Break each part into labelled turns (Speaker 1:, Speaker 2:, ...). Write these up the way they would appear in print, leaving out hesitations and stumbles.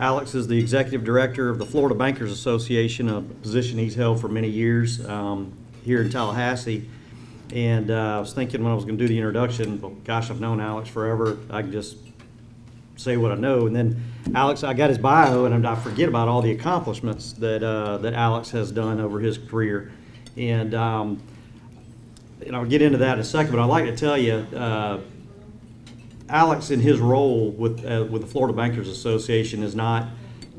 Speaker 1: Alex is the executive director of the Florida Bankers Association, a position he's held for many years here in Tallahassee. And I was thinking when I was going to do the introduction, well, gosh, I've known Alex forever. I can just say what I know. And then Alex, I got his bio, and I forget about all the accomplishments that that Alex has done over his career. And I'll get into that in a second, but I'd like to tell you, Alex, in his role with the Florida Bankers Association, is not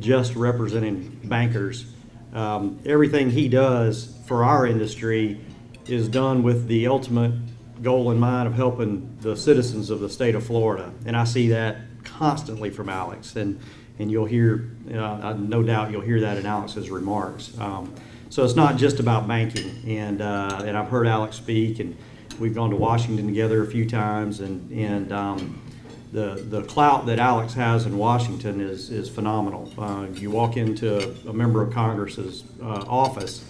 Speaker 1: just representing bankers. Everything he does for our industry is done with the ultimate goal in mind of helping the citizens of the state of Florida, and I see that constantly from Alex, and you'll hear, no doubt you'll hear that in Alex's remarks. So it's not just about banking, and I've heard Alex speak, and we've gone to Washington together a few times, and the clout that Alex has in Washington is phenomenal. You walk into a member of Congress's office,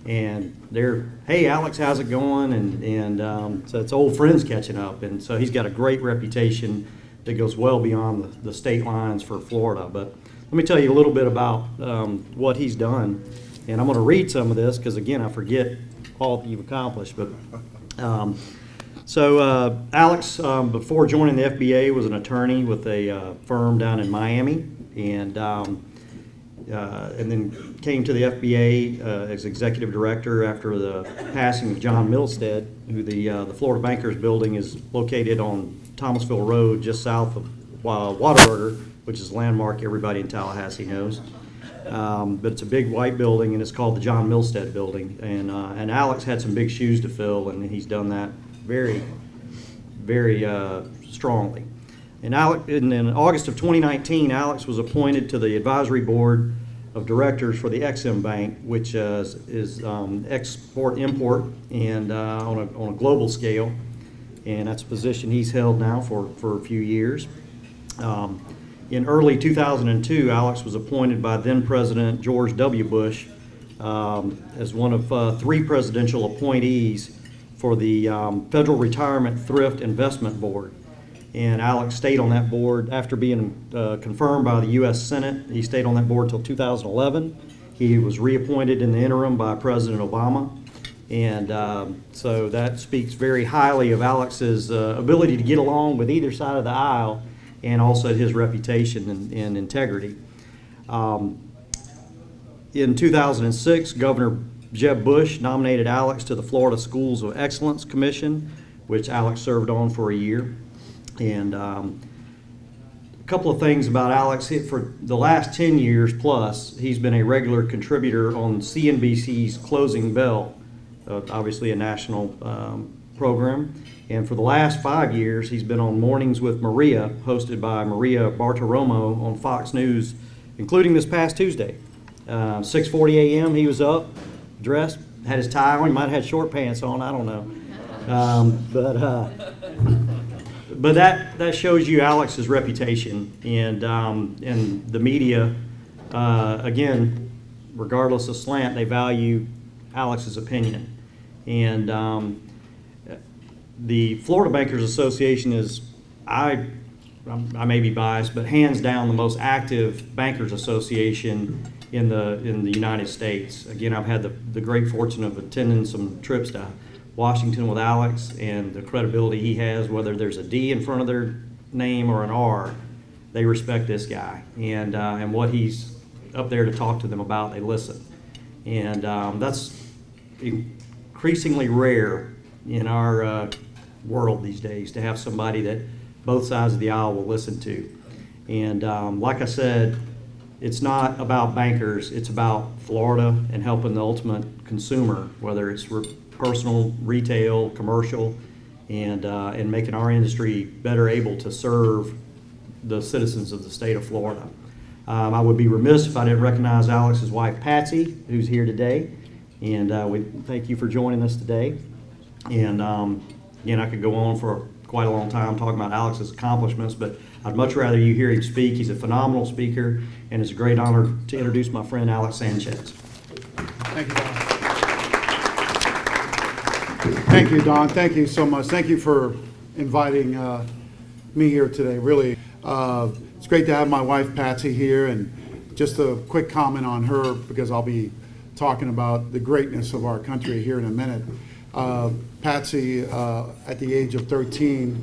Speaker 1: and they're, hey, Alex, how's it going? And so it's old friends catching up, and so he's got a great reputation that goes well beyond the state lines for Florida. But let me tell you a little bit about what he's done, and I'm going to read some of this because, again, I forget all that you've accomplished. But Alex, before joining the FBA, was an attorney with a firm down in Miami, and then came to the FBA as executive director after the passing of John Milstead, who the Florida Bankers Building is located on Thomasville Road, just south of Whataburger, which is a landmark everybody in Tallahassee knows. But it's a big white building, and it's called the John Milstead Building. And Alex had some big shoes to fill, and he's done that very, very strongly. And in August of 2019, Alex was appointed to the advisory board of directors for the Ex-Im Bank, which is export-import and on a global scale. And that's a position he's held now for a few years. In early 2002, Alex was appointed by then-President George W. Bush as one of 3 presidential appointees for the Federal Retirement Thrift Investment Board. And Alex stayed on that board after being confirmed by the U.S. Senate. He stayed on that board until 2011. He was reappointed in the interim by President Obama. And so that speaks very highly of Alex's ability to get along with either side of the aisle, and also his reputation and integrity. In 2006, Governor Jeb Bush nominated Alex to the Florida Schools of Excellence Commission, which Alex served on for a year. And a couple of things about Alex. For the last 10 years plus, he's been a regular contributor on CNBC's Closing Bell, obviously a national program. And for the last 5 years, he's been on Mornings with Maria, hosted by Maria Bartiromo on Fox News, including this past Tuesday. 6:40 a.m. he was up, dressed, had his tie on. He might have had short pants on, I don't know. But that shows you Alex's reputation, and the media, again, regardless of slant, they value Alex's opinion. And the Florida Bankers Association is, I may be biased, but hands down the most active bankers association in the United States. Again, I've had the great fortune of attending some trips to Washington with Alex, and the credibility he has, whether there's a D in front of their name or an R, they respect this guy, and what he's up there to talk to them about, they listen. And that's increasingly rare in our world these days, to have somebody that both sides of the aisle will listen to. And like I said, it's not about bankers, it's about Florida and helping the ultimate consumer, whether it's personal, retail, commercial, and making our industry better able to serve the citizens of the state of Florida. I would be remiss if I didn't recognize Alex's wife, Patsy, who's here today. And we thank you for joining us today. And again, I could go on for quite a long time talking about Alex's accomplishments, but I'd much rather you hear him speak. He's a phenomenal speaker, and it's a great honor to introduce my friend Alex Sanchez.
Speaker 2: Thank you, Don. Thank you, Don. Thank you so much. Thank you for inviting me here today. Really, it's great to have my wife Patsy here, and just a quick comment on her, because I'll be talking about the greatness of our country here in a minute. Patsy, at the age of 13,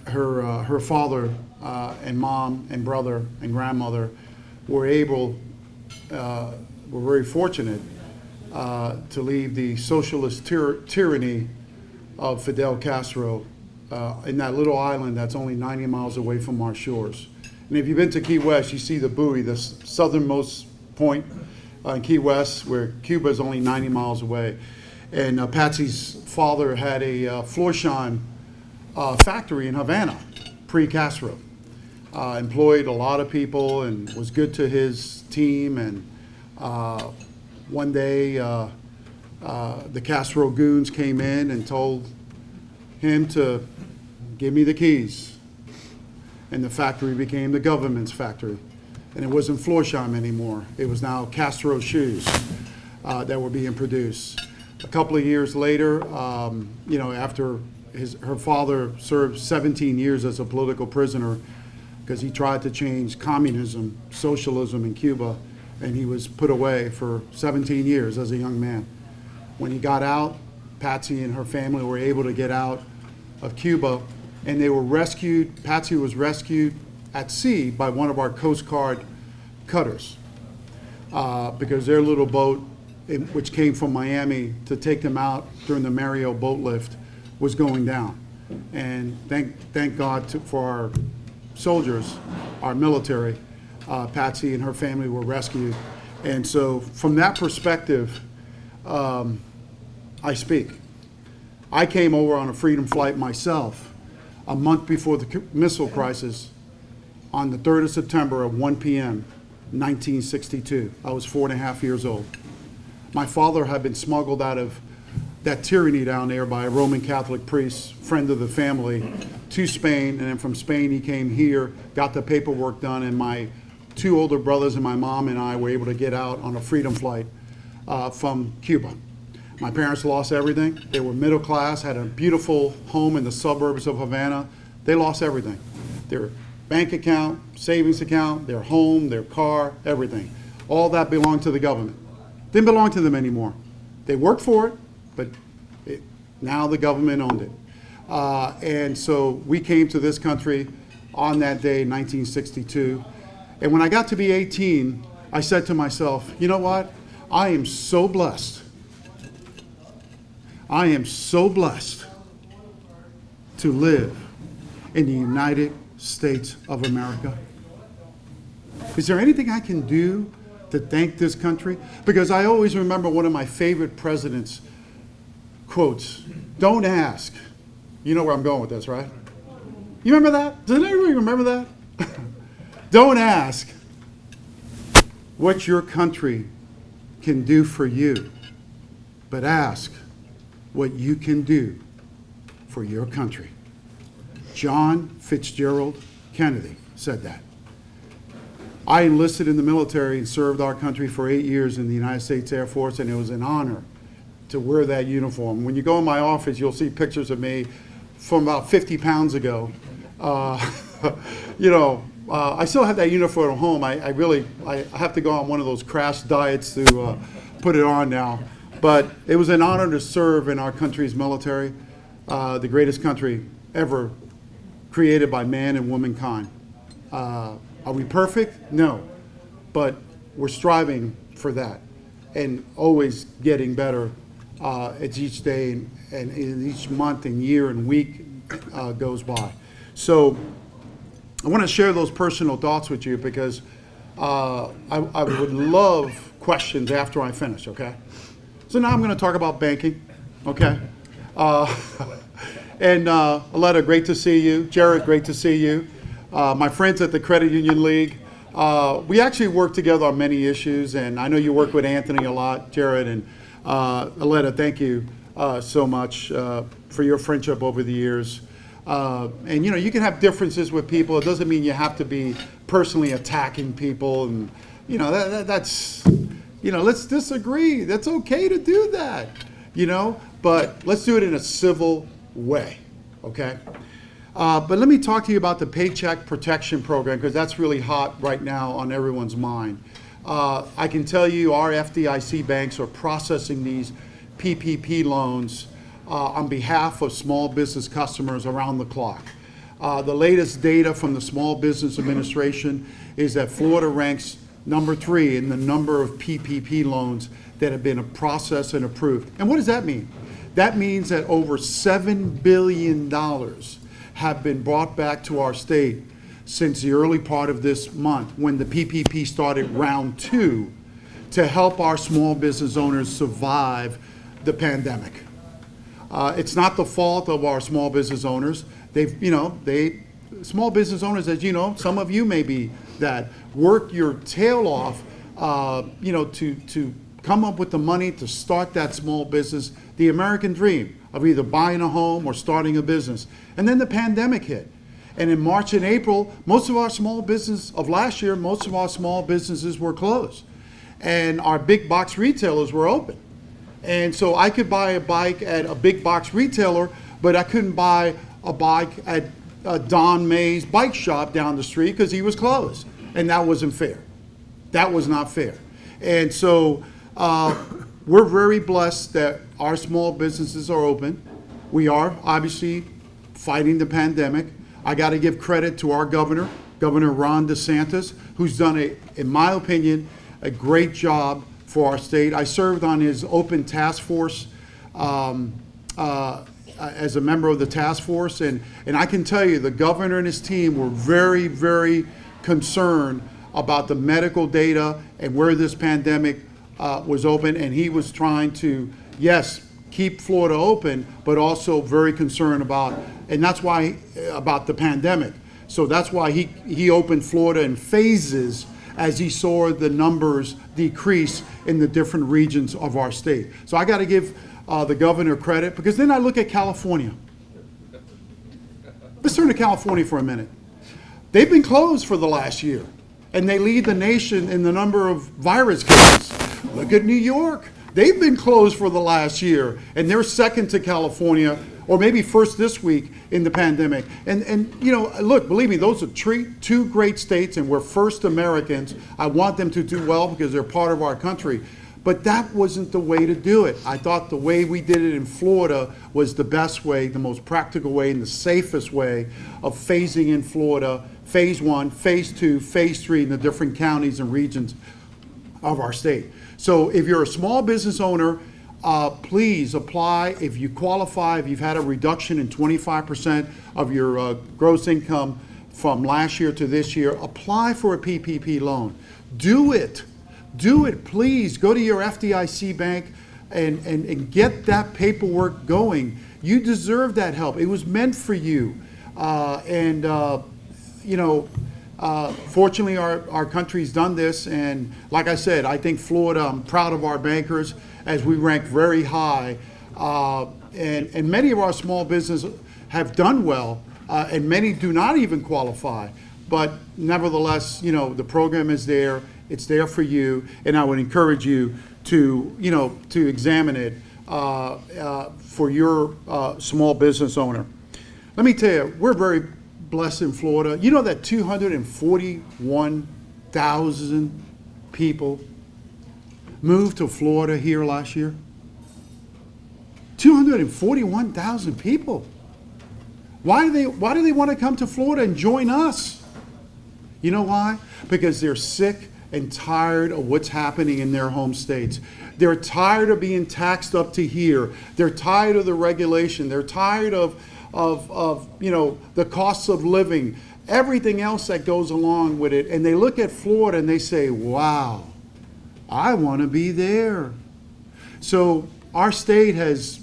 Speaker 2: her father and mom and brother and grandmother were very fortunate to leave the socialist tyranny of Fidel Castro in that little island that's only 90 miles away from our shores. And if you've been to Key West, you see the buoy, the southernmost point in Key West, where Cuba is only 90 miles away. And Patsy's father had a Florsheim factory in Havana, pre-Castro. Employed a lot of people and was good to his team. And one day, the Castro goons came in and told him to give me the keys. And the factory became the government's factory. And it wasn't Florsheim anymore. It was now Castro shoes that were being produced. A couple of years later, after her father served 17 years as a political prisoner because he tried to change communism, socialism in Cuba, and he was put away for 17 years as a young man. When he got out, Patsy and her family were able to get out of Cuba, and they were rescued. Patsy was rescued at sea by one of our Coast Guard cutters because their little boat, which came from Miami to take them out during the Mario boat lift, was going down. And thank God for our soldiers, our military. Patsy and her family were rescued. And so from that perspective, I speak. I came over on a freedom flight myself a month before the missile crisis on the 3rd of September at 1 p.m., 1962. I was 4.5 years old. My father had been smuggled out of that tyranny down there by a Roman Catholic priest, friend of the family, to Spain. And then from Spain, he came here, got the paperwork done, and my 2 older brothers and my mom and I were able to get out on a freedom flight from Cuba. My parents lost everything. They were middle class, had a beautiful home in the suburbs of Havana. They lost everything. Their bank account, savings account, their home, their car, everything. All that belonged to the government. Didn't belong to them anymore. They worked for it, but now the government owned it. And so we came to this country on that day, 1962. And when I got to be 18, I said to myself, you know what? I am so blessed. I am so blessed to live in the United States of America. Is there anything I can do to thank this country? Because I always remember one of my favorite presidents' quotes, "Don't ask." You know where I'm going with this, right? You remember that? Does anybody remember that? Don't ask what your country can do for you, but ask what you can do for your country. John Fitzgerald Kennedy said that. I enlisted in the military and served our country for 8 years in the United States Air Force, and it was an honor to wear that uniform. When you go in my office, you'll see pictures of me from about 50 pounds ago. I still have that uniform at home. I have to go on one of those crash diets to put it on now. But it was an honor to serve in our country's military, the greatest country ever created by man and womankind. Are we perfect? No. But we're striving for that and always getting better as each day and each month and year and week goes by. So I want to share those personal thoughts with you because I would love questions after I finish, okay? So now I'm going to talk about banking, okay? Aletta, great to see you. Jared, great to see you. My friends at the Credit Union League, we actually work together on many issues, and I know you work with Anthony a lot, Jared, and Aletta, thank you so much for your friendship over the years. And you can have differences with people. It doesn't mean you have to be personally attacking people, and that's let's disagree. That's okay to do that, but let's do it in a civil way, okay? But let me talk to you about the Paycheck Protection Program, because that's really hot right now on everyone's mind. I can tell you our FDIC banks are processing these PPP loans on behalf of small business customers around the clock. The latest data from the Small Business Administration is that Florida ranks number 3 in the number of PPP loans that have been processed and approved. And what does that mean? That means that over $7 billion have been brought back to our state since the early part of this month, when the PPP started round 2, to help our small business owners survive the pandemic. It's not the fault of our small business owners. Small business owners, as you know, some of you may be that, work your tail off, to come up with the money to start that small business, the American dream of either buying a home or starting a business. And then the pandemic hit. And in March and April, most of our small businesses were closed. And our big box retailers were open. And so I could buy a bike at a big box retailer, but I couldn't buy a bike at Don May's bike shop down the street because he was closed. And that wasn't fair. That was not fair. And so we're very blessed that our small businesses are open. We are obviously fighting the pandemic. I got to give credit to our governor, Governor Ron DeSantis, who's done, in my opinion, a great job for our state. I served on his open task force as a member of the task force, and I can tell you the governor and his team were very, very concerned about the medical data and where this pandemic was open, and he was trying to, yes, keep Florida open, but also very concerned about, and that's why, about the pandemic. So that's why he opened Florida in phases as he saw the numbers decrease in the different regions of our state. So I got to give the governor credit, because then I look at California. Let's turn to California for a minute. They've been closed for the last year, and they lead the nation in the number of virus cases. Look at New York. They've been closed for the last year, and they're second to California, or maybe first this week in the pandemic. And look, believe me, those are two great states, and we're first Americans. I want them to do well because they're part of our country. But that wasn't the way to do it. I thought the way we did it in Florida was the best way, the most practical way, and the safest way of phasing in Florida, phase 1, phase 2, phase 3 in the different counties and regions of our state. So if you're a small business owner, please apply. If you qualify, if you've had a reduction in 25% of your gross income from last year to this year, apply for a PPP loan. Do it. Do it, please. Go to your FDIC bank and get that paperwork going. You deserve that help. It was meant for you. Fortunately, our country's done this, and like I said, I think Florida, I'm proud of our bankers as we rank very high, and many of our small businesses have done well, and many do not even qualify, but nevertheless, the program is there, it's there for you, and I would encourage you to examine it for your small business owner. Let me tell you, we're very blessed in Florida. You know that 241,000 people moved to Florida here last year? 241,000 people. Why do they want to come to Florida and join us? You know why? Because they're sick and tired of what's happening in their home states. They're tired of being taxed up to here. They're tired of the regulation. They're tired of the costs of living, everything else that goes along with it. And they look at Florida and they say, wow, I want to be there. So our state has,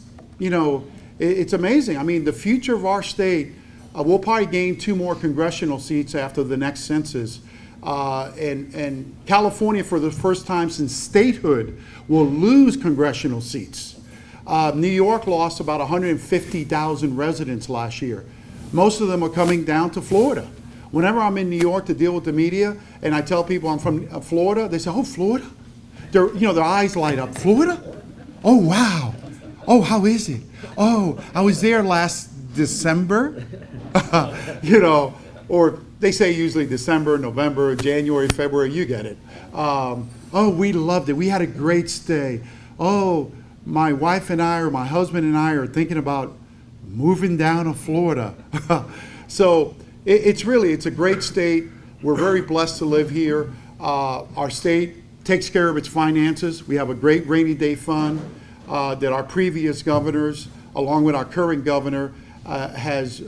Speaker 2: it's amazing. I mean, the future of our state, we'll probably gain 2 more congressional seats after the next census. And California, for the first time since statehood, will lose congressional seats. New York lost about 150,000 residents last year. Most of them are coming down to Florida. Whenever I'm in New York to deal with the media and I tell people I'm from Florida, they say, oh, Florida? Their eyes light up. Florida? Oh, wow. Oh, how is it? Oh, I was there last December. You know, or they say usually December, November, January, February, you get it. Oh, we loved it. We had a great stay. Oh, my wife and I, or my husband and I, are thinking about moving down to Florida. So it's a great state. We're very blessed to live here. Our state takes care of its finances. We have a great rainy day fund that our previous governors, along with our current governor, has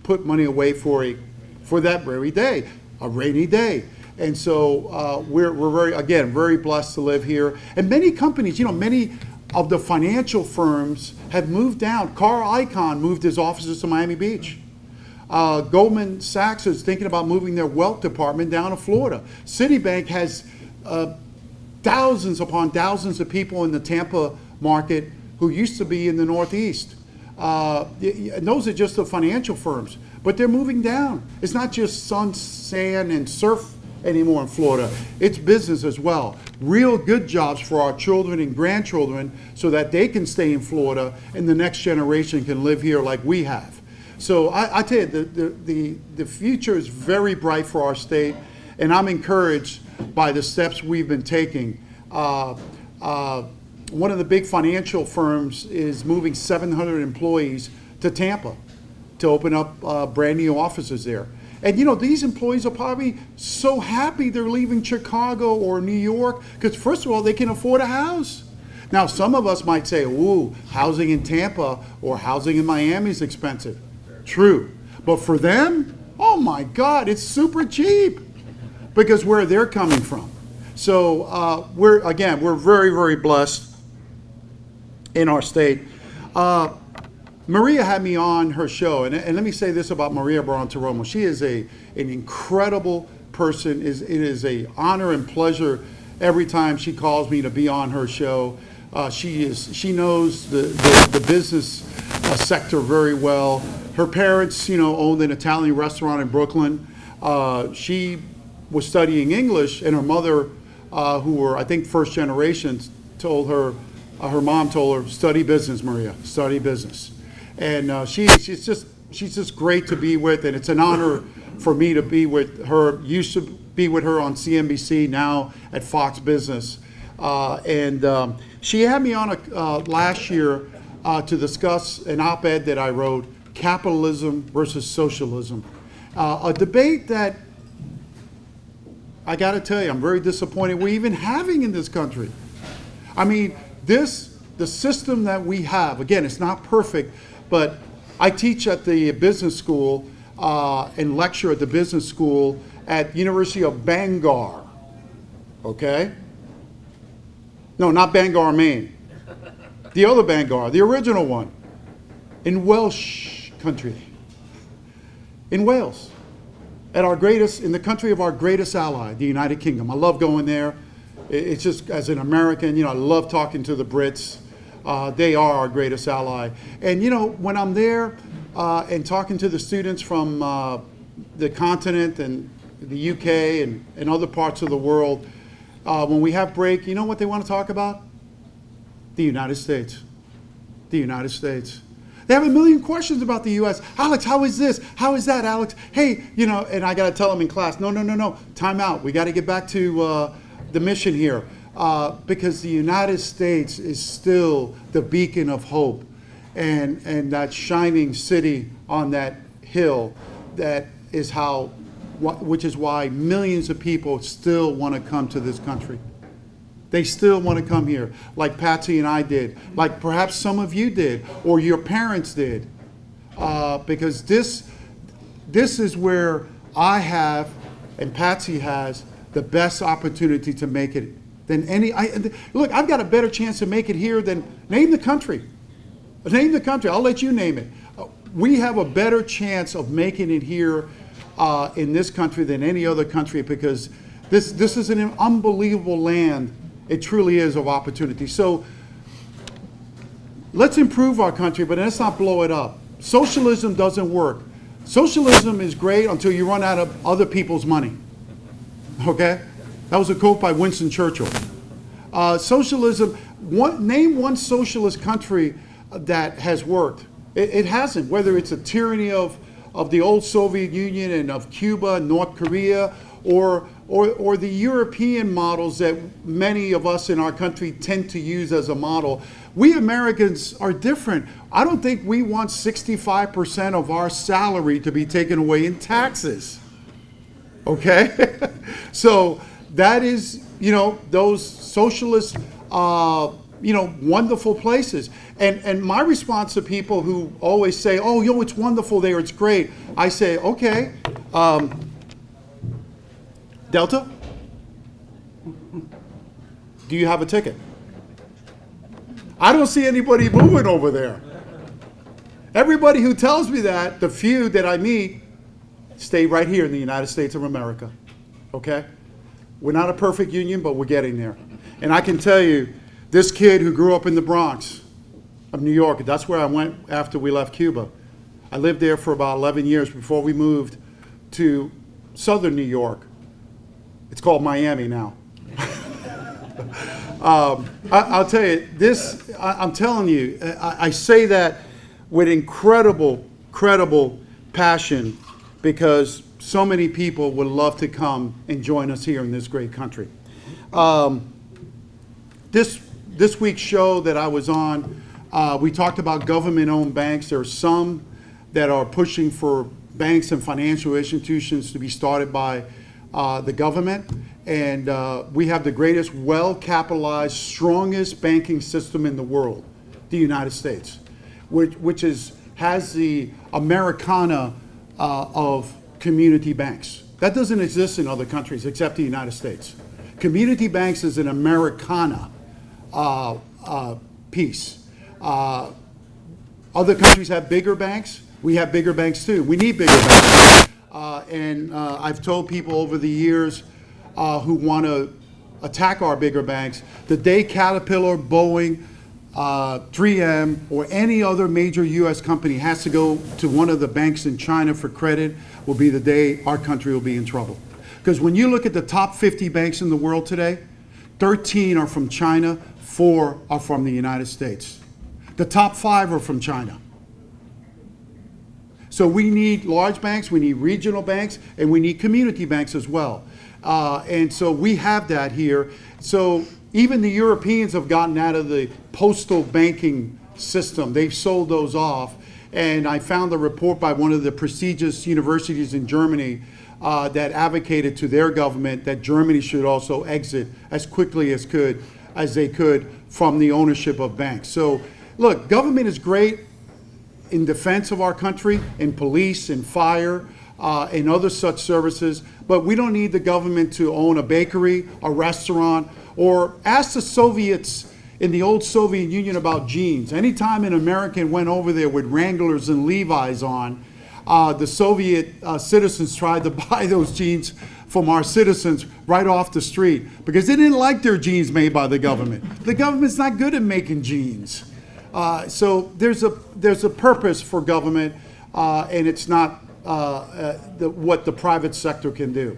Speaker 2: put money away for that very day, a rainy day. And so we're very blessed to live here. And many companies, many of the financial firms have moved down. Carl Icahn moved his offices to Miami Beach. Goldman Sachs is thinking about moving their wealth department down to Florida. Citibank has thousands upon thousands of people in the Tampa market who used to be in the Northeast. And those are just the financial firms, but they're moving down. It's not just sun, sand, and surf anymore in Florida. It's business as well. Real good jobs for our children and grandchildren so that they can stay in Florida and the next generation can live here like we have. So I tell you, the future is very bright for our state, and I'm encouraged by the steps we've been taking. One of the big financial firms is moving 700 employees to Tampa to open up brand new offices there. And these employees are probably so happy they're leaving Chicago or New York because, first of all, they can afford a house. Now, some of us might say, ooh, housing in Tampa or housing in Miami is expensive. True. But for them, oh my God, it's super cheap because where they're coming from. So we're very, very blessed in our state. Maria had me on her show, and let me say this about Maria Baron-Toromo. She is an incredible person. It is an honor and pleasure every time she calls me to be on her show. She knows the business sector very well. Her parents, owned an Italian restaurant in Brooklyn. She was studying English, and her mother, who were, I think, first generations, told her, her mom told her, study business, Maria, study business. And she's just great to be with, and it's an honor for me to be with her. Used to be with her on CNBC, now at Fox Business. And she had me on last year to discuss an op-ed that I wrote, Capitalism versus Socialism. A debate that I got to tell you, I'm very disappointed we're even having in this country. I mean, the system that we have, again, it's not perfect, but I teach at the business school and lecture at the business school at University of Bangor, okay? No, not Bangor, Maine. The other Bangor, the original one, in Welsh country, in Wales, in the country of our greatest ally, the United Kingdom. I love going there. It's just, as an American, I love talking to the Brits. They are our greatest ally. And when I'm there and talking to the students from the continent and the UK and other parts of the world, when we have break, you know what they want to talk about? The United States. The United States. They have a million questions about the U.S. Alex, how is this? How is that, Alex? Hey, and I got to tell them in class, no, time out. We got to get back to the mission here. Because the United States is still the beacon of hope and that shining city on that hill, which is why millions of people still want to come to this country. They still want to come here, like Patsy and I did, like perhaps some of you did, or your parents did, because this is where I have and Patsy has the best opportunity to make it than any. Look, I've got a better chance to make it here than name the country. Name the country. I'll let you name it. We have a better chance of making it here in this country than any other country because this is an unbelievable land. It truly is of opportunity. So let's improve our country, but let's not blow it up. Socialism doesn't work. Socialism is great until you run out of other people's money. Okay? That was a quote by Winston Churchill. Socialism, name one socialist country that has worked. It hasn't, whether it's a tyranny of of the old Soviet Union and of Cuba, North Korea, or the European models that many of us in our country tend to use as a model. We Americans are different. I don't think we want 65% of our salary to be taken away in taxes. Okay? So that is, those socialist, wonderful places. And my response to people who always say, oh, it's wonderful there, it's great. I say, okay, Delta, do you have a ticket? I don't see anybody moving over there. Everybody who tells me that, the few that I meet, stay right here in the United States of America, okay? We're not a perfect union, but we're getting there. And I can tell you, this kid who grew up in the Bronx of New York, that's where I went after we left Cuba. I lived there for about 11 years before we moved to southern New York. It's called Miami now. I'll tell you, I'm telling you, I say that with incredible passion because so many people would love to come and join us here in this great country. This week's show that I was on, we talked about government-owned banks. There are some that are pushing for banks and financial institutions to be started by the government. And we have the greatest, well-capitalized, strongest banking system in the world, the United States, which has the Americana of community banks. That doesn't exist in other countries except the United States. Community banks is an Americana piece. Other countries have bigger banks. We have bigger banks too. We need bigger banks. And I've told people over the years who want to attack our bigger banks, the day Caterpillar, Boeing, 3M, or any other major U.S. company has to go to one of the banks in China for credit will be the day our country will be in trouble. Because when you look at the top 50 banks in the world today, 13 are from China, 4 are from the United States. The top 5 are from China. So we need large banks, we need regional banks, and we need community banks as well. And so we have that here. So even the Europeans have gotten out of the postal banking system. They've sold those off. And I found a report by one of the prestigious universities in Germany that advocated to their government that Germany should also exit as quickly as they could from the ownership of banks. So look, government is great in defense of our country, in police, in fire, and other such services, but we don't need the government to own a bakery, a restaurant, or ask the Soviets in the old Soviet Union about jeans. Anytime an American went over there with Wranglers and Levi's on, the Soviet citizens tried to buy those jeans from our citizens right off the street because they didn't like their jeans made by the government. The government's not good at making jeans. So there's a purpose for government, and it's not what the private sector can do.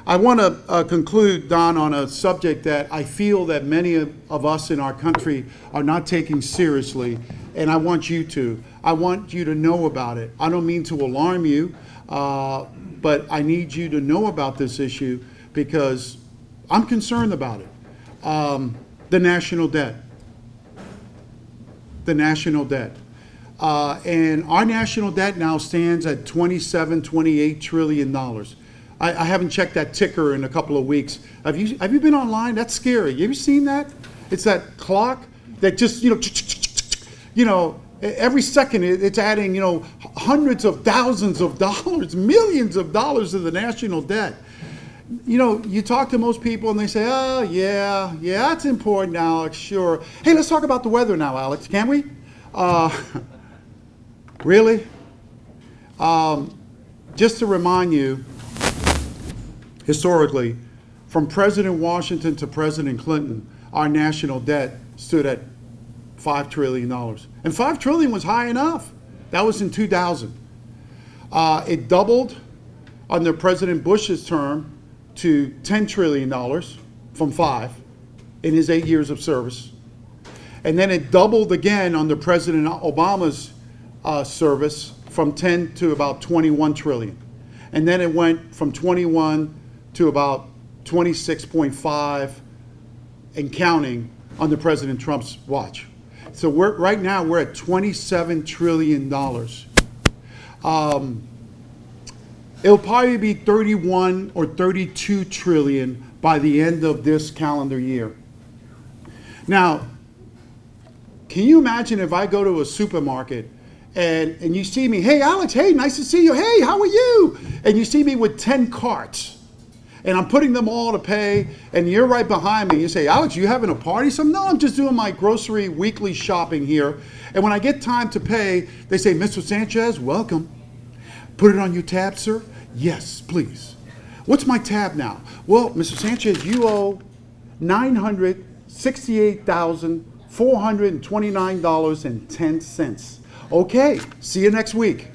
Speaker 2: I want to conclude, Don, on a subject that I feel that many of us in our country are not taking seriously, and I want you to. I want you to know about it. I don't mean to alarm you, but I need you to know about this issue because I'm concerned about it. The national debt. The national debt. And our national debt now stands at $28 trillion. I haven't checked that ticker in a couple of weeks. Have you been online? That's scary. Have you seen that? It's that clock that just, every second it's adding, hundreds of thousands of dollars, millions of dollars to the national debt. You talk to most people and they say, oh, yeah, that's important, Alex, sure. Hey, let's talk about the weather now, Alex, can we? Really? Just to remind you, historically, from President Washington to President Clinton, our national debt stood at $5 trillion. And $5 trillion was high enough. That was in 2000. It doubled under President Bush's term to $10 trillion from 5 in his 8 years of service. And then it doubled again under President Obama's service from 10 to about 21 trillion. And then it went from 21 to about 26.5 and counting under President Trump's watch. So right now we're at $27 trillion. It'll probably be 31 or 32 trillion by the end of this calendar year. Now, can you imagine if I go to a supermarket and you see me, hey Alex, hey, nice to see you, hey, how are you? And you see me with 10 carts and I'm putting them all to pay and you're right behind me. You say, Alex, you having a party? So no, I'm just doing my grocery weekly shopping here. And when I get time to pay, they say, Mr. Sanchez, welcome. Put it on your tab, sir? Yes, please. What's my tab now? Well, Mr. Sanchez, you owe $968,429.10. Okay, see you next week.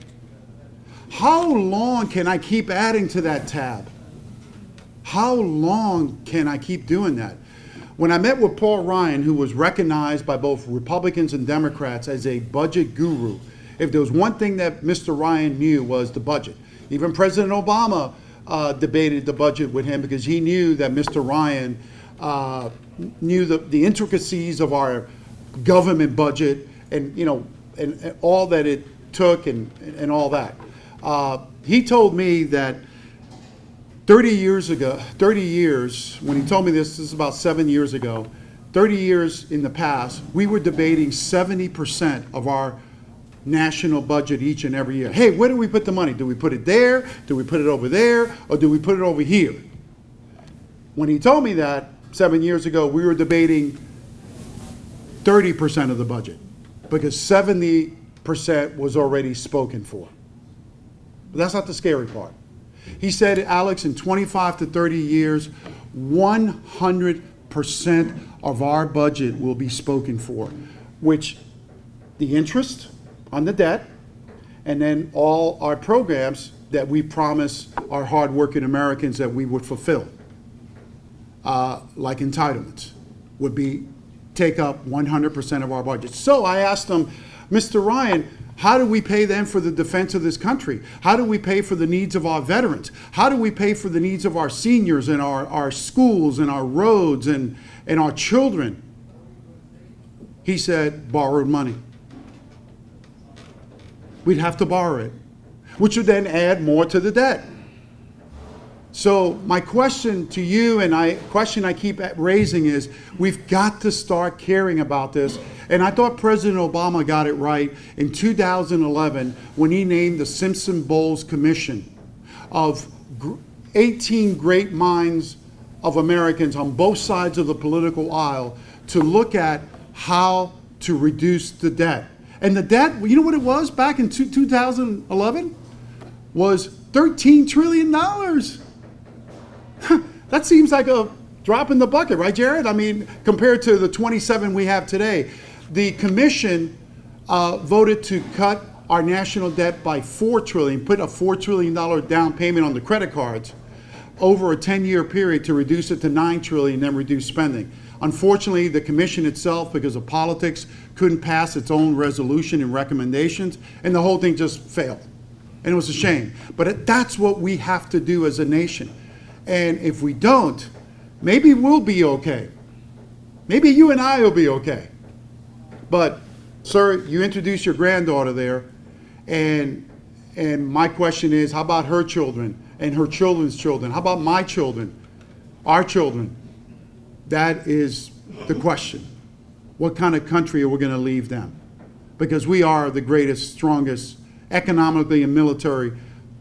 Speaker 2: How long can I keep adding to that tab? How long can I keep doing that? When I met with Paul Ryan, who was recognized by both Republicans and Democrats as a budget guru, if there was one thing that Mr. Ryan knew was the budget. Even President Obama debated the budget with him because he knew that Mr. Ryan knew the intricacies of our government budget and, and all that it took and all that. He told me that 30 years, when he told me this is about 7 years ago, 30 years in the past, we were debating 70% of our national budget each and every year. Hey, where do we put the money? Do we put it there? Do we put it over there? Or do we put it over here? When he told me that 7 years ago, we were debating 30% of the budget because 70% was already spoken for. But that's not the scary part. He said, Alex, in 25 to 30 years, 100% of our budget will be spoken for, which the interest on the debt and then all our programs that we promise our hardworking Americans that we would fulfill, like entitlements, would take up 100% of our budget. So I asked him, Mr. Ryan, how do we pay then for the defense of this country? How do we pay for the needs of our veterans? How do we pay for the needs of our seniors and our schools and our roads and our children? He said, borrowed money. We'd have to borrow it, which would then add more to the debt. So my question to you and question I keep raising is, we've got to start caring about this. And I thought President Obama got it right in 2011 when he named the Simpson-Bowles Commission of 18 great minds of Americans on both sides of the political aisle to look at how to reduce the debt. And the debt, you know what it was back in 2011? Was $13 trillion. That seems like a drop in the bucket, right, Jared? I mean, compared to the 27 we have today. The commission voted to cut our national debt by $4 trillion, put a $4 trillion down payment on the credit cards over a 10-year period to reduce it to $9 trillion, then reduce spending. Unfortunately, the commission itself, because of politics, couldn't pass its own resolution and recommendations, and the whole thing just failed. And it was a shame. But that's what we have to do as a nation. And if we don't, maybe we'll be okay. Maybe you and I will be okay. But, sir, you introduced your granddaughter there, and my question is, how about her children and her children's children? How about my children, our children? That is the question. What kind of country are we going to leave them? Because we are the greatest, strongest, economically and military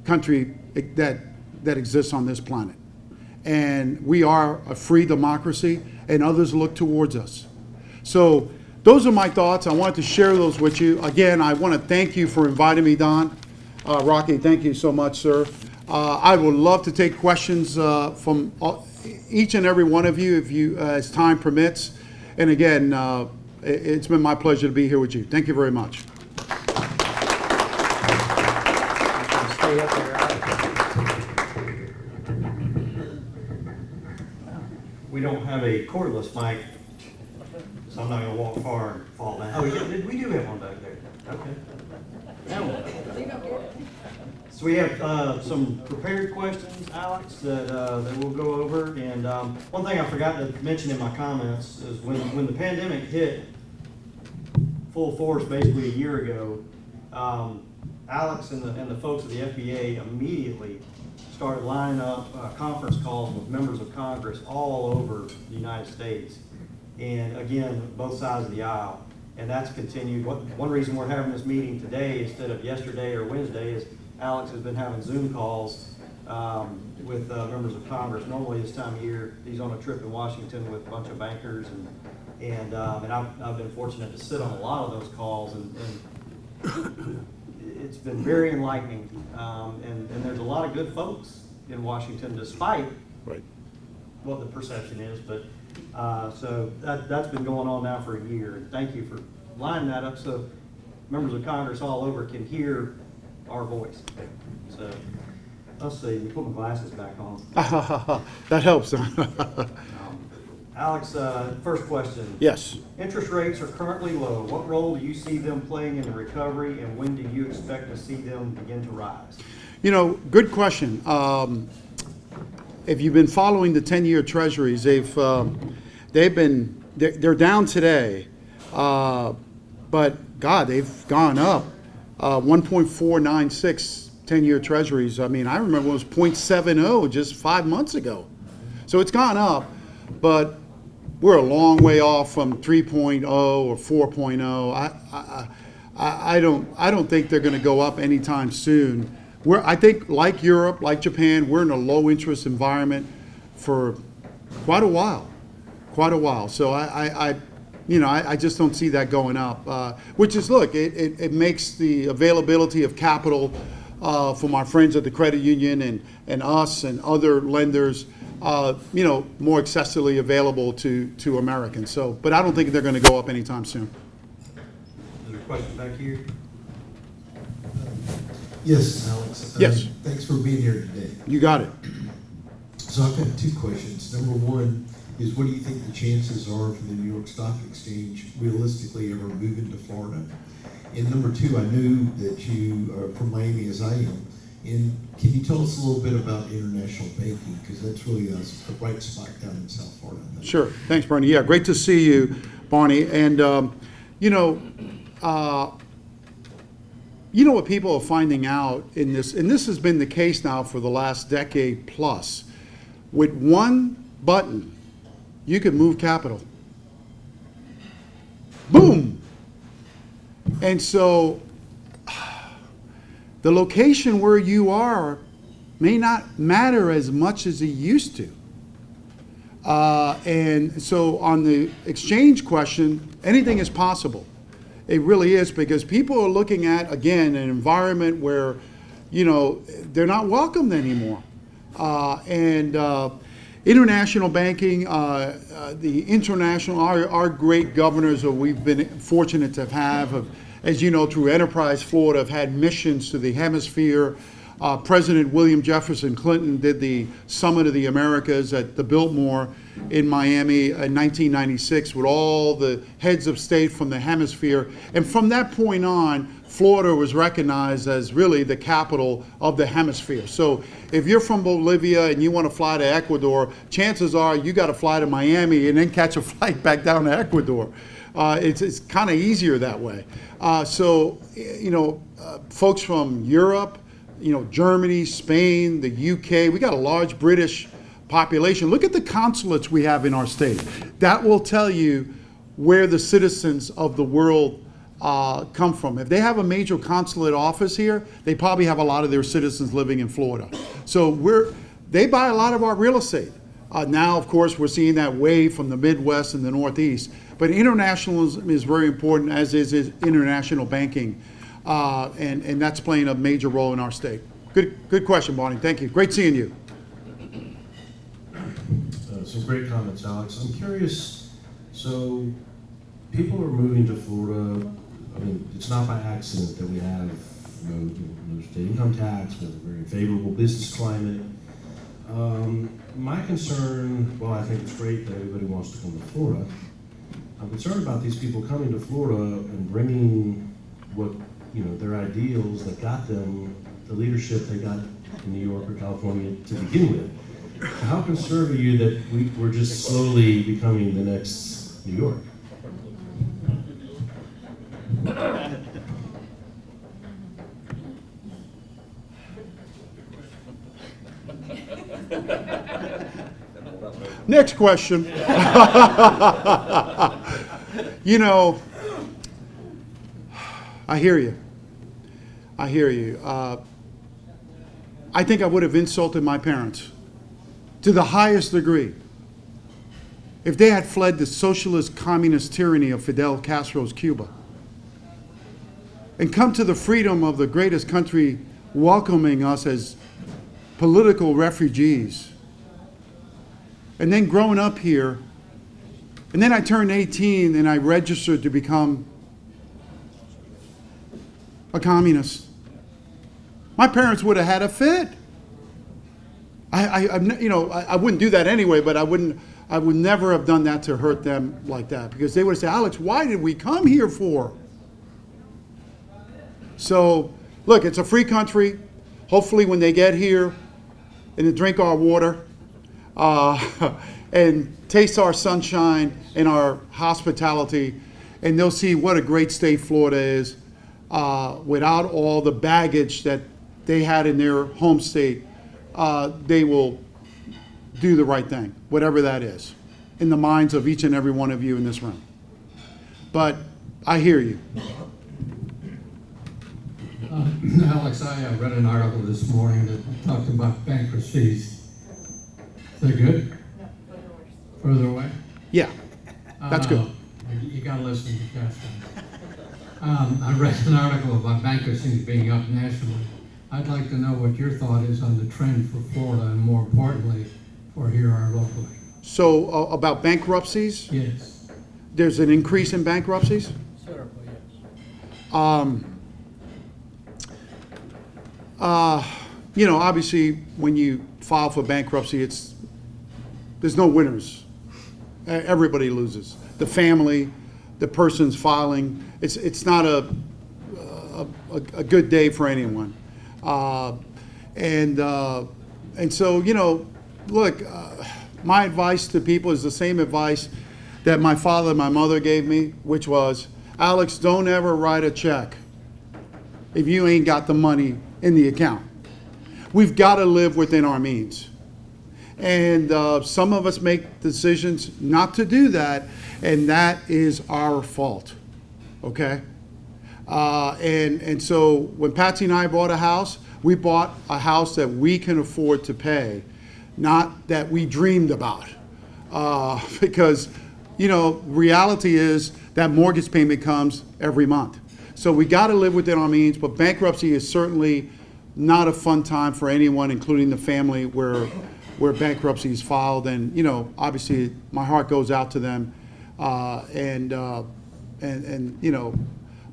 Speaker 2: country that exists on this planet. And we are a free democracy, and others look towards us. So those are my thoughts. I wanted to share those with you. Again, I want to thank you for inviting me, Don. Rocky, thank you so much, sir. I would love to take questions from each and every one of you, if you, as time permits. And again, it's been my pleasure to be here with you. Thank you very much.
Speaker 1: Stay up there. We don't have a cordless mic, so I'm not going to walk far and fall down. Oh, yeah, we do have one back there. Okay. Now what? So we have some prepared questions, Alex, that we'll go over. And one thing I forgot to mention in my comments is when the pandemic hit full force basically a year ago, Alex and the folks at the FBA immediately started lining up conference calls with members of Congress all over the United States. And again, both sides of the aisle. And that's continued. One reason we're having this meeting today instead of yesterday or Wednesday is Alex has been having Zoom calls with members of Congress. Normally this time of year, he's on a trip in Washington with a bunch of bankers, and I've been fortunate to sit on a lot of those calls, and it's been very enlightening. And there's a lot of good folks in Washington, despite what the perception is. But so that's been going on now for a year. And thank you for lining that up so members of Congress all over can hear our voice. So let's see, you put my glasses back on.
Speaker 2: That helps.
Speaker 1: Alex, first question.
Speaker 2: Yes.
Speaker 1: Interest rates are currently low. What role do you see them playing in the recovery, and when do you expect to see them begin to rise?
Speaker 2: You know, good question. If you've been following the 10-year treasuries, they're down today, but God, they've gone up. 1.496 10-year treasuries. I mean, I remember it was 0.70 just 5 months ago. So it's gone up, but we're a long way off from 3.0 or 4.0. I don't think they're going to go up anytime soon. I think, like Europe, like Japan, we're in a low interest environment for quite a while. So I just don't see that going up. Which is, look, it makes the availability of capital for my friends at the credit union and us and other lenders, more accessibly available to Americans. So, but I don't think they're going to go up anytime soon.
Speaker 1: Is there a question back here?
Speaker 3: Yes, Alex.
Speaker 2: Yes.
Speaker 3: Thanks for being here today.
Speaker 2: You got it.
Speaker 3: So I've got two questions. Number one is, what do you think the chances are for the New York Stock Exchange realistically ever moving to Florida? And number two, I knew that you are from Miami, as I am. And can you tell us a little bit about international banking? Because that's really a bright spot down in South Florida.
Speaker 2: Sure. Thanks, Bernie. Yeah, great to see you, Barney. And, what people are finding out in this, and this has been the case now for the last decade plus, with one button, you can move capital. Boom! And so the location where you are may not matter as much as it used to. And so on the exchange question, anything is possible. It really is, because people are looking at, again, an environment where, they're not welcomed anymore. International banking, our great governors that we've been fortunate to have, as you know, through Enterprise Florida, have had missions to the hemisphere. President William Jefferson Clinton did the Summit of the Americas at the Biltmore in Miami in 1996 with all the heads of state from the hemisphere. And from that point on, Florida was recognized as really the capital of the hemisphere. So if you're from Bolivia and you want to fly to Ecuador, chances are you got to fly to Miami and then catch a flight back down to Ecuador. It's kind of easier that way. Folks from Europe, Germany, Spain, the UK, we got a large British population. Look at the consulates we have in our state. That will tell you where the citizens of the world come from. If they have a major consulate office here, they probably have a lot of their citizens living in Florida. So they buy a lot of our real estate. Now, of course, we're seeing that wave from the Midwest and the Northeast. But internationalism is very important, as is international banking. And that's playing a major role in our state. Good question, Barney. Thank you. Great seeing you.
Speaker 4: Some great comments, Alex. I'm curious, so people are moving to Florida. I mean, it's not by accident that we have no state income tax, we have a very favorable business climate. My concern, well, I think it's great that everybody wants to come to Florida. I'm concerned about these people coming to Florida and bringing what, their ideals that got them the leadership they got in New York or California to begin with. How concerned are you that we're just slowly becoming the next New York?
Speaker 2: Next question. You know, I hear you. I hear you. I think I would have insulted my parents to the highest degree if they had fled the socialist communist tyranny of Fidel Castro's Cuba and come to the freedom of the greatest country welcoming us as political refugees. And then growing up here, and then I turned 18 and I registered to become a communist. My parents would have had a fit. I wouldn't do that anyway, but I would never have done that to hurt them like that, because they would say, Alex, why did we come here for? So, look, it's a free country. Hopefully when they get here and they drink our water and taste our sunshine and our hospitality, and they'll see what a great state Florida is without all the baggage that they had in their home state. They will do the right thing, whatever that is, in the minds of each and every one of you in this room. But I hear you.
Speaker 5: Alex, I read an article this morning that talked about bankruptcies. Is that good?
Speaker 6: No,
Speaker 5: Further away?
Speaker 2: Yeah, that's good.
Speaker 5: You gotta listen to Justin. I read an article about bankruptcies being up nationally. I'd like to know what your thought is on the trend for Florida, and more importantly, for here locally.
Speaker 2: So about bankruptcies,
Speaker 5: Yes.
Speaker 2: there's an increase in bankruptcies.
Speaker 5: Certainly, yes.
Speaker 2: Obviously, when you file for bankruptcy, there's no winners. Everybody loses. The family, the person's filing. It's not a good day for anyone. And so, look, my advice to people is the same advice that my father and my mother gave me, which was, Alex, don't ever write a check if you ain't got the money in the account. We've got to live within our means. And some of us make decisions not to do that, and that is our fault, okay? And so when Patsy and I bought a house, we bought a house that we can afford to pay, not that we dreamed about. Because, reality is that mortgage payment comes every month. So we got to live within our means, but bankruptcy is certainly not a fun time for anyone, including the family where bankruptcy is filed. And, obviously my heart goes out to them.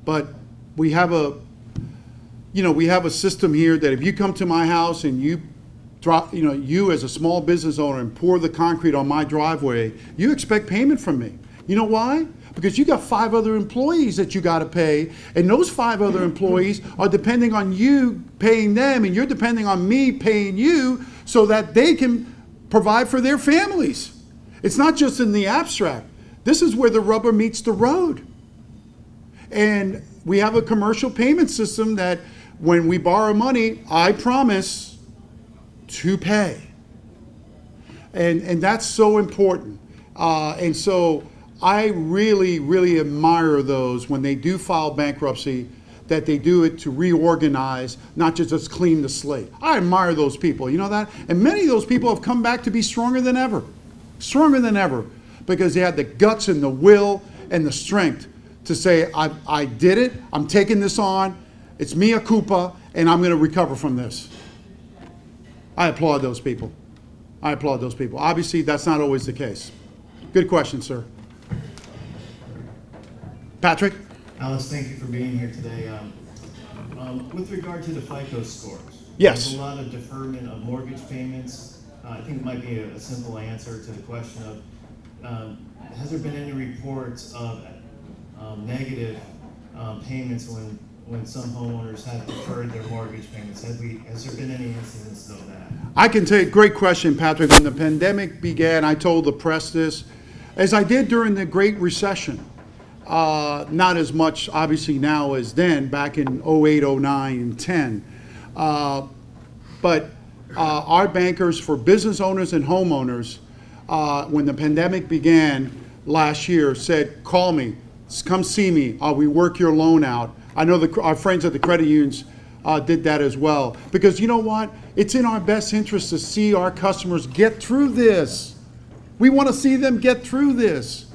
Speaker 2: But we have a system here that if you come to my house and you drop, you as a small business owner and pour the concrete on my driveway, you expect payment from me. You know why? Because you got 5 other employees that you got to pay, and those 5 other employees are depending on you paying them, and you're depending on me paying you so that they can provide for their families. It's not just in the abstract. This is where the rubber meets the road. And we have a commercial payment system that when we borrow money, I promise to pay. And that's so important. And so I really, really admire those when they do file bankruptcy, that they do it to reorganize, not just clean the slate. I admire those people, you know that? And many of those people have come back to be stronger than ever, because they had the guts and the will and the strength to say, I did it, I'm taking this on, it's mea culpa, and I'm going to recover from this. I applaud those people. Obviously, that's not always the case. Good question, sir. Patrick?
Speaker 7: Alice, thank you for being here today. With regard to the FICO scores,
Speaker 2: Yes.
Speaker 7: there's a lot of deferment of mortgage payments. I think it might be a simple answer to the question of, has there been any reports of negative payments when when some homeowners have deferred their mortgage payments? Has there been any incidents of that?
Speaker 2: I can take, great question, Patrick. When the pandemic began, I told the press this, as I did during the Great Recession. Not as much, obviously, now as then, back in 08, 09, and 10. But our bankers, for business owners and homeowners, when the pandemic began last year, said, call me, come see me, we work your loan out. I know our friends at the credit unions did that as well. Because you know what? It's in our best interest to see our customers get through this. We want to see them get through this.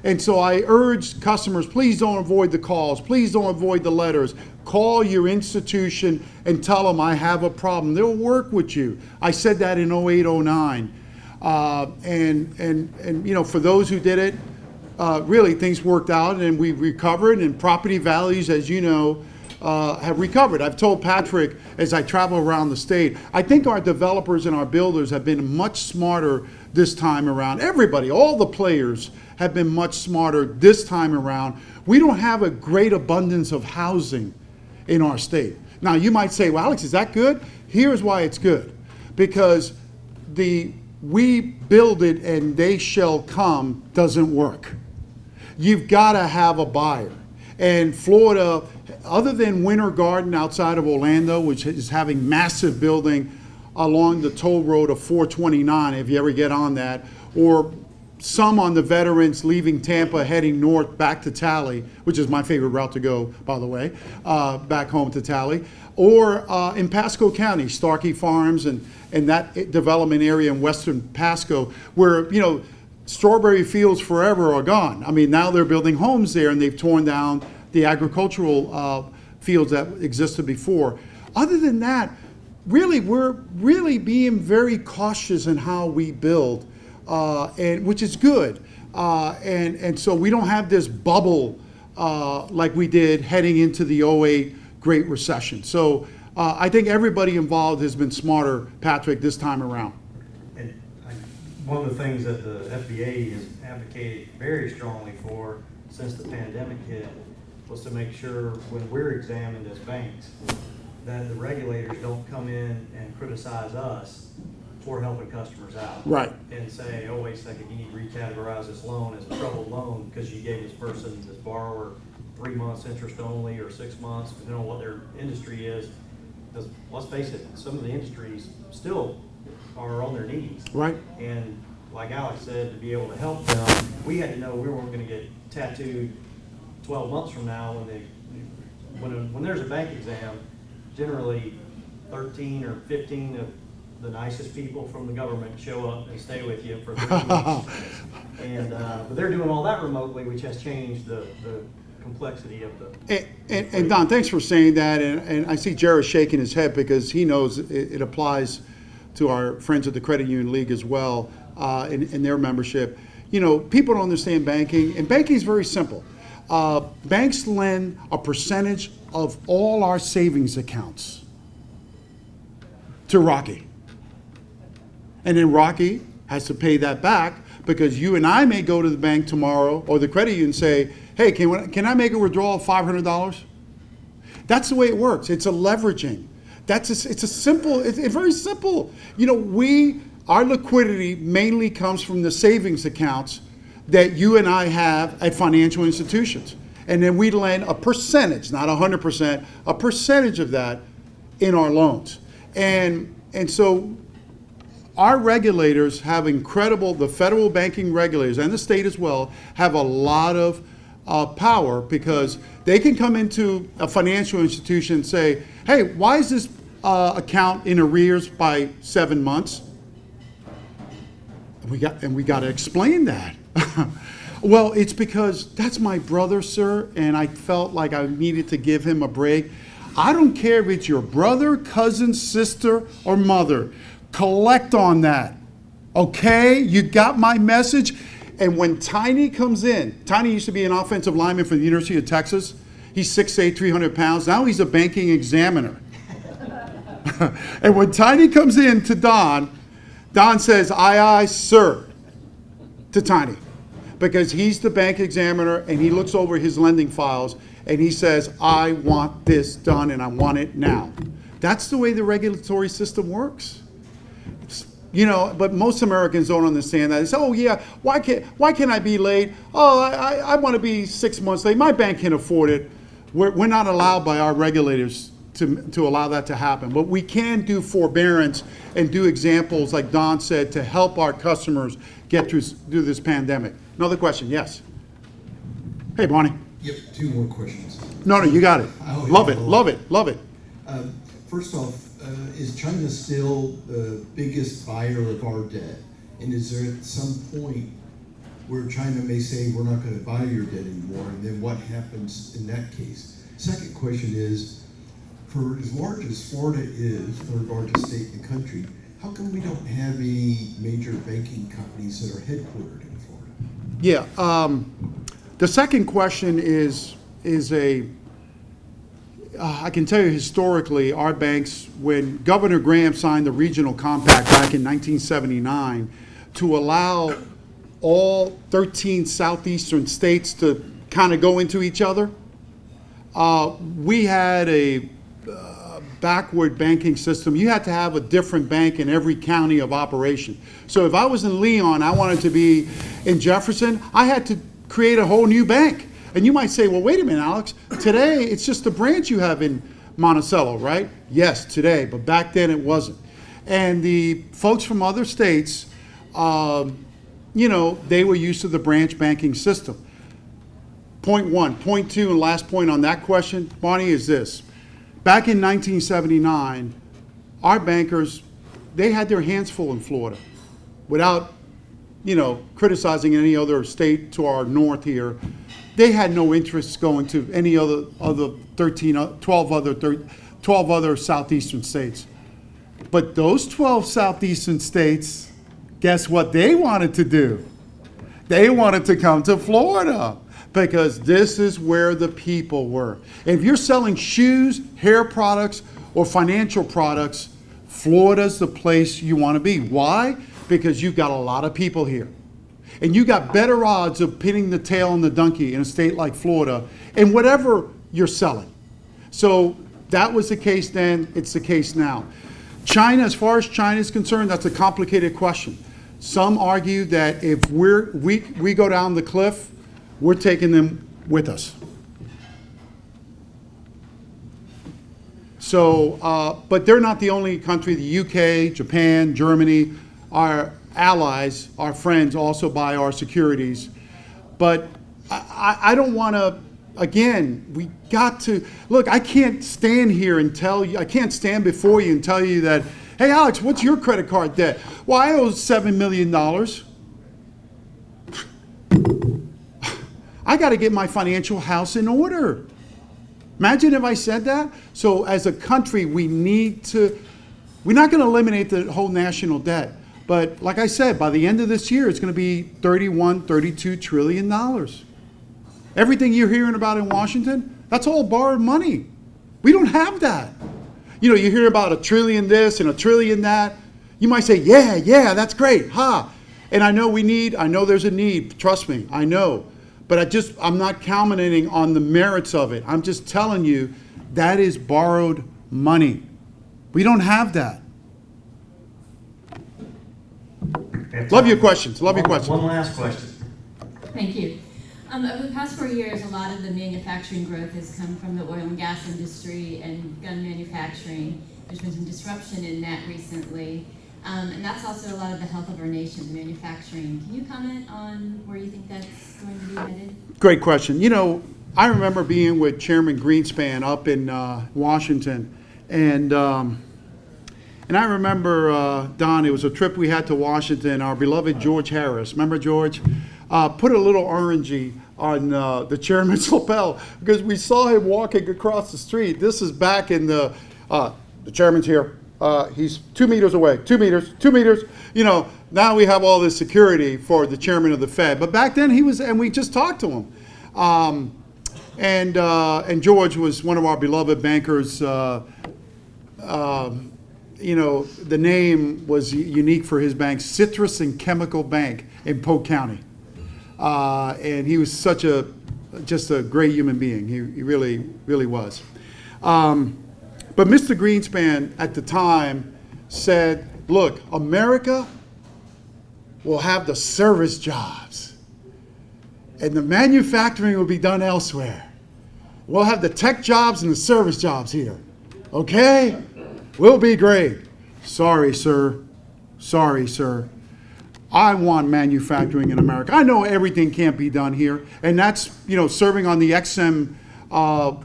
Speaker 2: And so I urge customers, please don't avoid the calls. Please don't avoid the letters. Call your institution and tell them I have a problem. They'll work with you. I said that in 08, 09. And you know, for those who did it, really things worked out and we recovered, and property values, as you know, have recovered. I've told Patrick as I travel around the state, I think our developers and our builders have been much smarter this time around. Everybody, all the players have been much smarter this time around. We don't have a great abundance of housing in our state. Now you might say, well, Alex, is that good? Here's why it's good. Because we build it and they shall come doesn't work. You've got to have a buyer. And Florida, other than Winter Garden outside of Orlando, which is having massive building along the toll road of 429, if you ever get on that, or some on the veterans leaving Tampa heading north back to Tally, which is my favorite route to go, by the way, back home to Tally, or in Pasco County, Starkey Farms and that development area in western Pasco, where, you know, strawberry fields forever are gone. I mean, now they're building homes there and they've torn down the agricultural fields that existed before. Other than that, really, we're really being very cautious in how we build, and which is good. And so we don't have this bubble like we did heading into the 08 Great Recession. So I think everybody involved has been smarter, Patrick, this time around.
Speaker 1: And one of the things that the FBA has advocated very strongly for since the pandemic hit was to make sure when we're examined as banks that the regulators don't come in and criticize us for helping customers out.
Speaker 2: Right.
Speaker 1: And say, oh, wait a second, you need to recategorize this loan as a troubled loan because you gave this person, this borrower, 3 months interest only or 6 months, depending on what their industry is. Because let's face it, some of the industries still are on their knees. Right. And like Alex said, to be able to help them, we had to know we weren't going to get tattooed 12 months from now when there's a bank exam. Generally 13 or 15 of the nicest people from the government show up and stay with you for 3 weeks. And but they're doing all that remotely, which has changed the complexity of the...
Speaker 2: And Don, thanks for saying that. And I see Jared shaking his head because he knows it applies to our friends at the Credit Union League as well, in their membership. You know, people don't understand banking, and banking is very simple. Banks lend a percentage of all our savings accounts to Rocky. And then Rocky has to pay that back because you and I may go to the bank tomorrow or the credit union and say, hey, can I make a withdrawal of $500? That's the way it works. It's a leveraging. It's very simple. You know, our liquidity mainly comes from the savings accounts that you and I have at financial institutions. And then we lend a percentage, not 100%, a percentage of that in our loans. And so our regulators have the federal banking regulators and the state as well, have a lot of power because they can come into a financial institution and say, hey, why is this account in arrears by 7 months? We got to explain that. Well, it's because that's my brother, sir, and I felt like I needed to give him a break. I don't care if it's your brother, cousin, sister, or mother. Collect on that, okay? You got my message? And when Tiny comes in, Tiny used to be an offensive lineman for the University of Texas. He's 6'8", 300 pounds. Now he's a banking examiner. And when Tiny comes in to Don says, aye, sir, to Tiny. Because he's the bank examiner and he looks over his lending files and he says, I want this done and I want it now. That's the way the regulatory system works. You know, but most Americans don't understand that. They say, oh yeah, why can't I be late? Oh, I want to be 6 months late. My bank can afford it. We're not allowed by our regulators to allow that to happen. But we can do forbearance and do examples, like Don said, to help our customers get through this pandemic. Another question, yes. Hey, Bonnie.
Speaker 3: Yep, two more questions.
Speaker 2: No, you got it.
Speaker 3: Oh,
Speaker 2: Love
Speaker 3: yeah.
Speaker 2: it, love it, love it.
Speaker 3: First off, is China still the biggest buyer of our debt? And is there at some point where China may say, we're not going to buy your debt anymore, and then what happens in that case? Second question is, for as large as Florida is, with regard to state and country, how come we don't have any major banking companies that are headquartered in Florida?
Speaker 2: Yeah, the second question is I can tell you historically, our banks, when Governor Graham signed the regional compact back in 1979 to allow all 13 southeastern states to kind of go into each other, we had a backward banking system. You had to have a different bank in every county of operation. So if I was in Leon, I wanted to be in Jefferson, I had to create a whole new bank. And you might say, well, wait a minute, Alex, today it's just a branch you have in Monticello, right? Yes, today, but back then it wasn't. And the folks from other states, you know, they were used to the branch banking system. Point one. Point two, and last point on that question, Bonnie, is this. Back in 1979, our bankers, they had their hands full in Florida without, you know, criticizing any other state to our north here. They had no interest going to any other 12 other southeastern states. But those 12 southeastern states, guess what they wanted to do? They wanted to come to Florida because this is where the people were. If you're selling shoes, hair products, or financial products, Florida's the place you want to be. Why? Because you've got a lot of people here. And you got better odds of pinning the tail on the donkey in a state like Florida in whatever you're selling. So that was the case then, it's the case now. China, as far as China is concerned, that's a complicated question. Some argue that if we go down the cliff, we're taking them with us. So, but they're not the only country. The UK, Japan, Germany, our allies, our friends also buy our securities. But I don't want to, again, we got to, look, I can't stand here and tell you, I can't stand before you and tell you that, hey, Alex, what's your credit card debt? Well, I owe $7 million. I got to get my financial house in order. Imagine if I said that. So as a country, we need to, we're not going to eliminate the whole national debt. But like I said, by the end of this year, it's going to be $32 trillion. Everything you're hearing about in Washington, that's all borrowed money. We don't have that. You know, you hear about $1 trillion this and $1 trillion that. You might say, yeah, that's great, ha. And I know I know there's a need, trust me, I know. But I'm not commenting on the merits of it. I'm just telling you that is borrowed money. We don't have that. Love your questions. Love your questions.
Speaker 1: One last question.
Speaker 6: Thank you. Over the past 4 years, a lot of the manufacturing growth has come from the oil and gas industry and gun manufacturing. There's been some disruption in that recently. And that's also a lot of the health of our nation, manufacturing. Can you comment on where you think that's going to be headed?
Speaker 2: Great question. You know, I remember being with Chairman Greenspan up in Washington, and I remember, Don, it was a trip we had to Washington. Our beloved George Harris, remember George? Put a little orangey on the chairman's lapel because we saw him walking across the street. This is back in the chairman's here. He's 2 meters away, 2 meters, 2 meters. You know, now we have all this security for the chairman of the Fed. But back then he was, and we just talked to him. And George was one of our beloved bankers. You know, the name was unique for his bank, Citrus and Chemical Bank in Polk County. And he was such a just a great human being. He really, really was. But Mr. Greenspan at the time said, look, America will have the service jobs, and the manufacturing will be done elsewhere. We'll have the tech jobs and the service jobs here. Okay? We'll be great. Sorry, sir. Sorry, sir. I want manufacturing in America. I know everything can't be done here, and that's, serving on the XM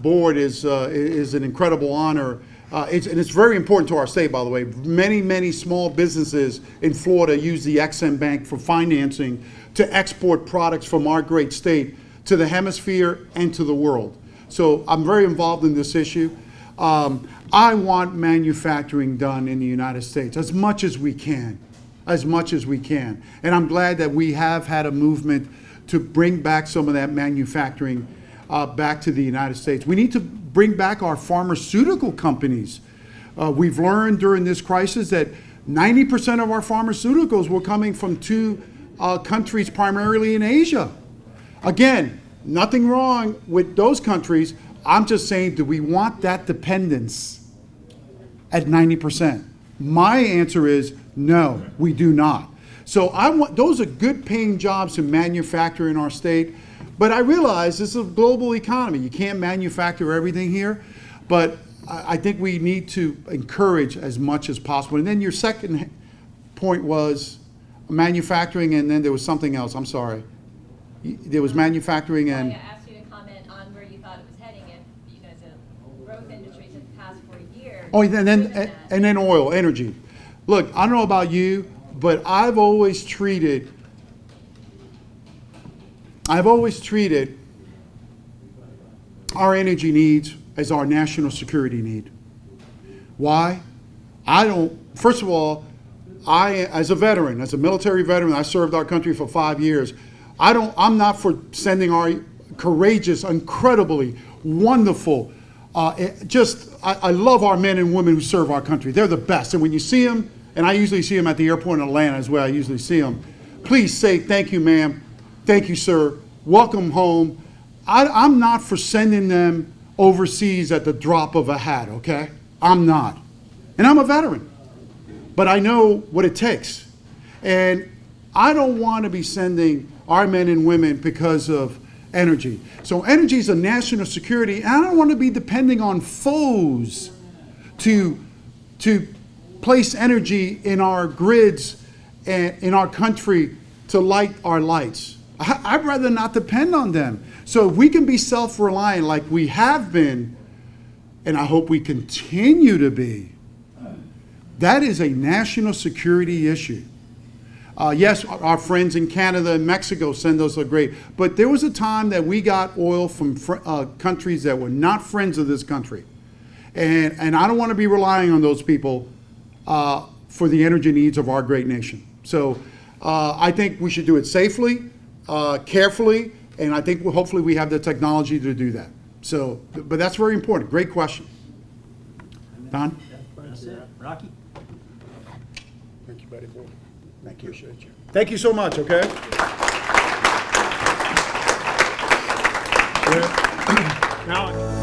Speaker 2: board is an incredible honor. And it's very important to our state, by the way. Many, many small businesses in Florida use the XM Bank for financing to export products from our great state to the hemisphere and to the world. So I'm very involved in this issue. I want manufacturing done in the United States as much as we can, as much as we can. And I'm glad that we have had a movement to bring back some of that manufacturing back to the United States. We need to bring back our pharmaceutical companies. We've learned during this crisis that 90% of our pharmaceuticals were coming from two countries primarily in Asia. Again, nothing wrong with those countries. I'm just saying, do we want that dependence at 90%? My answer is no, we do not. So those are good paying jobs to manufacture in our state. But I realize this is a global economy. You can't manufacture everything here. But I think we need to encourage as much as possible. And then your second point was manufacturing, and then there was something else. I'm sorry. There was manufacturing and...
Speaker 8: I asked you to comment on where you thought it was heading if, as a growth industry in the past 4 years.
Speaker 2: Oh, and then oil, energy. Look, I don't know about you, but I've always treated our energy needs as our national security need. Why? First of all, as a veteran, as a military veteran, I served our country for 5 years. I'm not for sending our courageous, incredibly wonderful, I love our men and women who serve our country. They're the best. And when you see them, and I usually see them at the airport in Atlanta is where I usually see them, please say, thank you, ma'am. Thank you, sir. Welcome home. I'm not for sending them overseas at the drop of a hat, okay? I'm not. And I'm a veteran. But I know what it takes. And I don't want to be sending our men and women because of energy. So energy is a national security, and I don't want to be depending on foes to place energy in our grids and in our country to light our lights. I'd rather not depend on them. So if we can be self-reliant like we have been, and I hope we continue to be, that is a national security issue. Yes, our friends in Canada and Mexico send us a great, but there was a time that we got oil from countries that were not friends of this country. And I don't want to be relying on those people for the energy needs of our great nation. So I think we should do it safely, carefully, and I think hopefully we have the technology to do that. So, but that's very important. Great question. Don?
Speaker 1: That's it. Rocky?
Speaker 2: Thank you, buddy. Thank you. Appreciate you. Thank you so much, okay?
Speaker 1: Now,